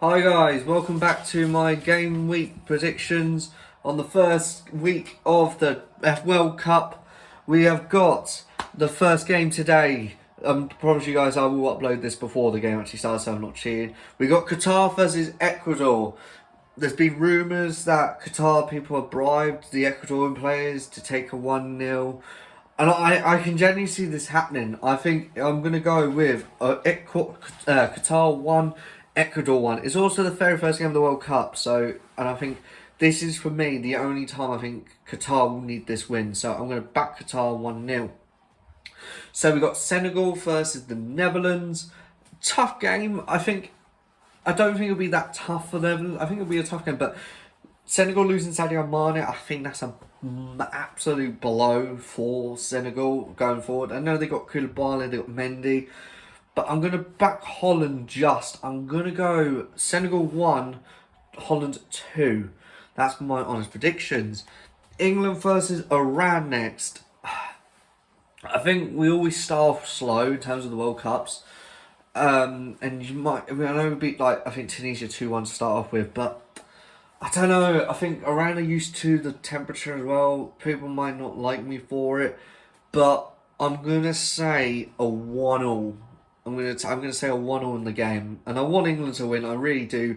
Hi guys, welcome back to my game week predictions on the first week of the World Cup. We have got the first game today. I promise you guys I will upload this before the game actually starts, so I'm not cheating. We got Qatar versus Ecuador. There's been rumours that Qatar people have bribed the Ecuadorian players to take a 1-0. And I can genuinely see this happening. I think I'm going to go with Qatar 1, Ecuador 1. It's also the very first game of the World Cup. And I think this is, for me, the only time I think Qatar will need this win. So I'm going to back Qatar 1-0. So we got Senegal versus the Netherlands. Tough game. I don't think it'll be that tough for them. I think it'll be a tough game, but Senegal losing Sadio Mane, I think that's an absolute blow for Senegal going forward. I know they got Koulibaly, they got Mendy, but I'm going to back Holland just. I'm going to go Senegal 1, Holland 2. That's my honest predictions. England versus Iran next. I think we always start off slow in terms of the World Cups. And you might, I know we beat, I think Tunisia 2-1 to start off with, but I don't know. I think Iran are used to the temperature as well. People might not like me for it, but I'm gonna say a 1-0. I'm gonna say a 1-0 in the game, and I want England to win. I really do,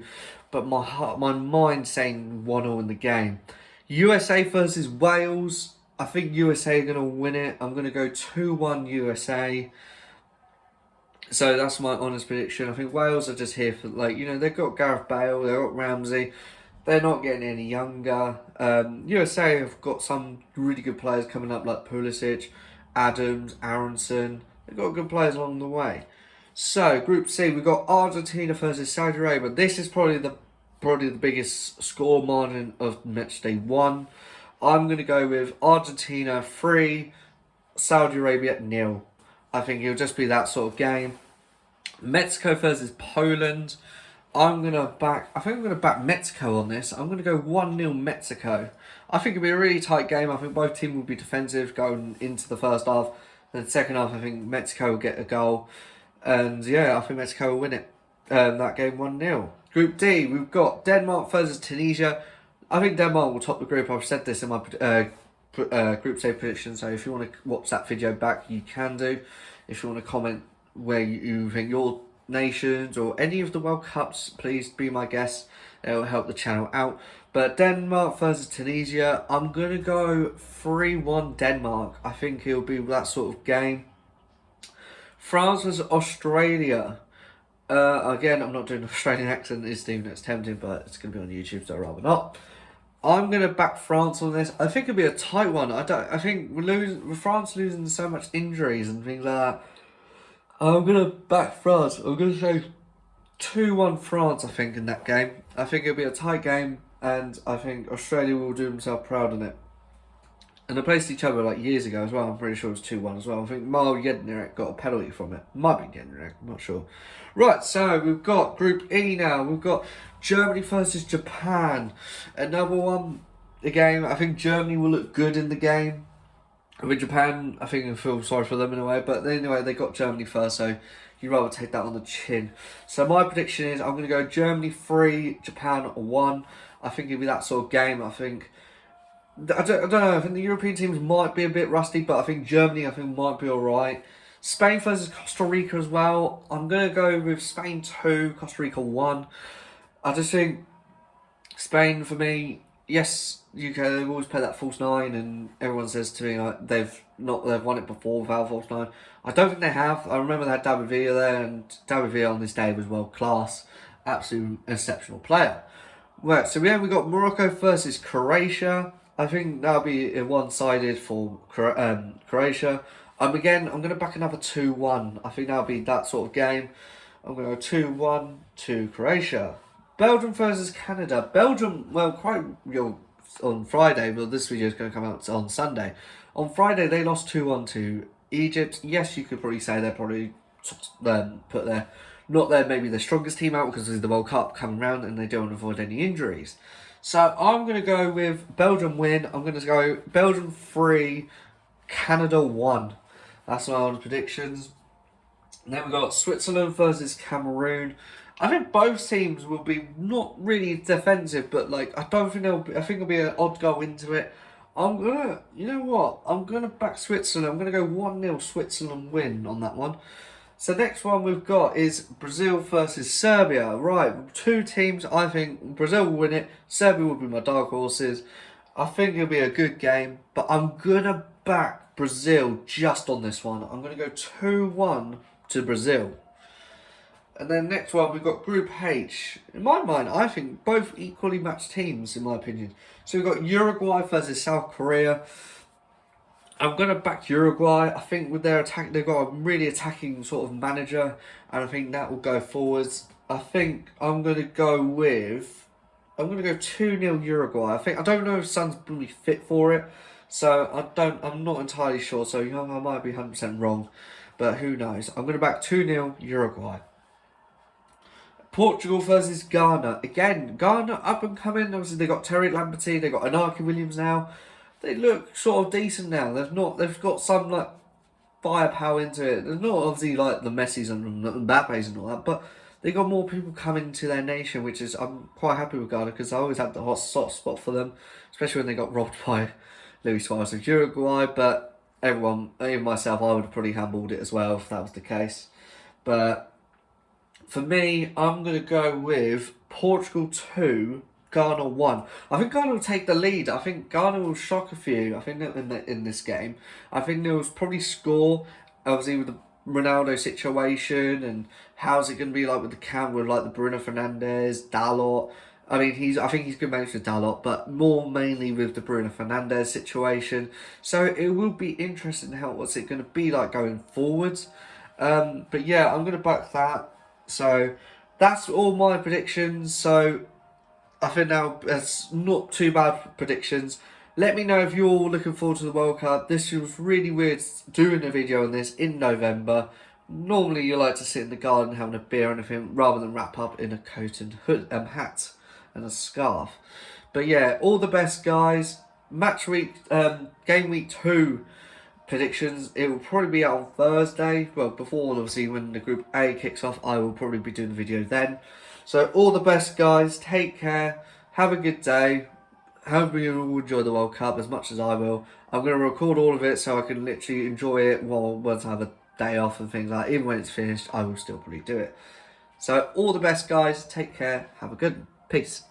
but my mind's saying 1-0 in the game. USA versus Wales. I think USA are gonna win it. I'm gonna go 2-1 USA. So that's my honest prediction. I think Wales are just here for, they've got Gareth Bale, they've got Ramsey. They're not getting any younger. USA have got some really good players coming up, like Pulisic, Adams, Aronson. They've got good players along the way. So, Group C, we've got Argentina versus Saudi Arabia. This is probably the biggest score margin of match day 1. I'm going to go with Argentina 3, Saudi Arabia 0. I think it'll just be that sort of game. Mexico versus Poland. I'm going to back Mexico on this. I'm going to go 1-0 Mexico. I think it'll be a really tight game. I think both teams will be defensive going into the first half. Then the second half, I think Mexico will get a goal. And yeah, I think Mexico will win it. That game 1-0. Group D, we've got Denmark versus Tunisia. I think Denmark will top the group. I've said this in my group stage prediction. So if you want to watch that video back, you can do. If you want to comment where you think your nations or any of the World Cups, please be my guest. It will help the channel out. But Denmark versus Tunisia, I'm going to go 3-1 Denmark. I think it'll be that sort of game. France versus Australia. Again, I'm not doing an Australian accent. It's even that's tempting, but it's going to be on YouTube, so I'd rather not. I'm going to back France on this. I think it'll be a tight one. I think with France losing so much injuries and things like that, I'm going to back France. I'm going to say 2-1 France, I think, in that game. I think it'll be a tight game, and I think Australia will do themselves proud in it. And they played each other years ago as well. I'm pretty sure it was 2-1 as well. I think Mal Jedinarek got a penalty from it. Might be Jedinarek, I'm not sure. Right, so we've got Group E now. We've got Germany versus Japan. Another one. Again, I think Germany will look good in the game. With Japan, I think I feel sorry for them in a way. But anyway, they got Germany first, so you'd rather take that on the chin. So my prediction is I'm going to go Germany 3, Japan 1. I think it'll be that sort of game. I don't know. I think the European teams might be a bit rusty, but I think Germany, might be alright. Spain versus Costa Rica as well. I'm going to go with Spain 2, Costa Rica 1. I just think Spain, for me, yes, UK, they've always played that false 9, and everyone says to me they've won it before without false 9. I don't think they have. I remember they had David Villa there, and David Villa on this day was world class. Absolute exceptional player. Right, so we got Morocco versus Croatia. I think that'll be one-sided for Croatia. Again, I'm going to back another 2-1. I think that'll be that sort of game. I'm going to go 2-1 to Croatia. Belgium versus Canada. Belgium, on Friday, but this video is going to come out on Sunday. On Friday, they lost 2-1 to Egypt. Yes, you could probably say they're probably maybe the strongest team out because of the World Cup coming round and they don't avoid any injuries. So I'm going to go with Belgium win. I'm going to go Belgium 3, Canada 1. That's my own predictions. And then we've got Switzerland versus Cameroon. I think both teams will be not really defensive, but like I don't think I think it'll be an odd goal into it. You know what? I'm gonna back Switzerland. I'm gonna go 1-0 Switzerland win on that one. So next one we've got is Brazil versus Serbia. Right, two teams. I think Brazil will win it. Serbia will be my dark horses. I think it'll be a good game, but I'm gonna back Brazil just on this one. I'm gonna go 2-1 to Brazil. And then next one, we've got Group H. In my mind, I think both equally matched teams, in my opinion. So we've got Uruguay versus South Korea. I'm going to back Uruguay. I think with their attack, they've got a really attacking sort of manager. And I think that will go forwards. I think I'm going to go 2-0 Uruguay. I don't know if Son's going to be fit for it. So I'm not entirely sure. So I might be 100% wrong. But who knows. I'm going to back 2-0 Uruguay. Portugal versus Ghana. Again, Ghana up and coming. Obviously, they got Terry Lamberty. They got Anaki Williams now. They look sort of decent now. They've got some like firepower into it. They're not obviously like the Messis and the Mbappes and all that, but they got more people coming to their nation, which is I'm quite happy with Ghana because I always had the soft spot for them, especially when they got robbed by Luis Suarez of Uruguay. But everyone, even myself, I would have probably handballed it as well if that was the case. But for me, I'm going to go with Portugal 2, Ghana 1. I think Ghana will take the lead. I think Ghana will shock a few. I think in this game. I think they'll probably score, obviously with the Ronaldo situation and how's it going to be like with the camp with like the Bruno Fernandes, Dalot. I mean, I think he's good match with Dalot, but more mainly with the Bruno Fernandes situation. So it will be interesting what's it going to be like going forwards. But yeah, I'm going to back that. So that's all my predictions. So I think now it's not too bad predictions. Let me know if you're looking forward to the World Cup. This was really weird doing a video on this in November. Normally you like to sit in the garden having a beer or anything rather than wrap up in a coat and hat and a scarf. But yeah, all the best guys. Match week, game week 2 predictions. It will probably be out on Thursday. Well, before obviously when the Group A kicks off, I will probably be doing the video then. So all the best guys. Take care. Have a good day. Hope you all enjoy the World Cup as much as I will. I'm going to record all of it so I can literally enjoy it once I have a day off and things like that. Even when it's finished, I will still probably do it. So all the best guys. Take care. Have a good one. Peace.